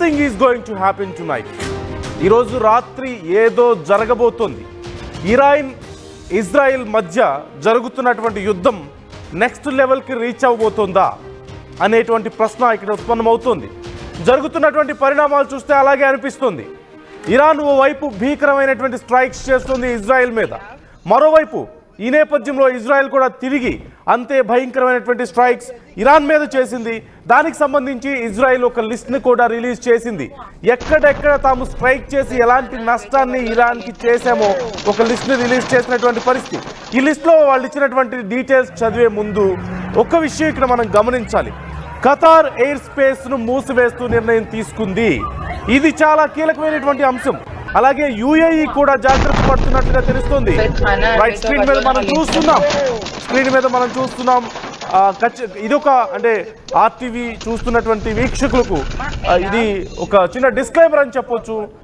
Something is going to happen tonight. ఈరోజు రాత్రి ఏదో జరగబోతోంది. ఇజ్రాయిల్ మధ్య జరుగుతున్నటువంటి యుద్ధం నెక్స్ట్ లెవెల్కి రీచ్ అవ్వబోతోందా అనేటువంటి ప్రశ్న ఇక్కడ ఉత్పన్నమవుతోంది. జరుగుతున్నటువంటి పరిణామాలు చూస్తే అలాగే అనిపిస్తుంది. ఇరాన్ ఓవైపు భీకరమైనటువంటి స్ట్రైక్స్ చేస్తుంది ఇజ్రాయెల్ మీద, మరోవైపు ఈ నేపథ్యంలో ఇజ్రాయెల్ కూడా తిరిగి అంతే భయంకరమైనటువంటి స్ట్రైక్స్ ఇరాన్ మీద చేసింది. దానికి సంబంధించి ఇజ్రాయెల్ ఒక లిస్ట్ని కూడా రిలీజ్ చేసింది. ఎక్కడెక్కడ తాము స్ట్రైక్ చేసి ఎలాంటి నష్టాన్ని ఇరాన్కి చేశామో ఒక లిస్ట్ని రిలీజ్ చేసినటువంటి పరిస్థితి. ఈ లిస్ట్లో వాళ్ళు ఇచ్చినటువంటి డీటెయిల్స్ చదివే ముందు ఒక విషయం ఇక్కడ మనం గమనించాలి. ఖతార్ ఎయిర్ స్పేస్ను మూసివేస్తూ నిర్ణయం తీసుకుంది. ఇది చాలా కీలకమైనటువంటి అంశం. అలాగే యుఏఈ కూడా జాగ్రత్త పడుతున్నట్టుగా తెలుస్తుంది. రైట్, స్క్రీన్ మీద మనం చూస్తున్నాం. ఇది ఒక అంటే ఆర్టీవీ చూస్తున్నటువంటి వీక్షకులకు ఇది ఒక చిన్న డిస్క్లైమర్ అని చెప్పొచ్చు.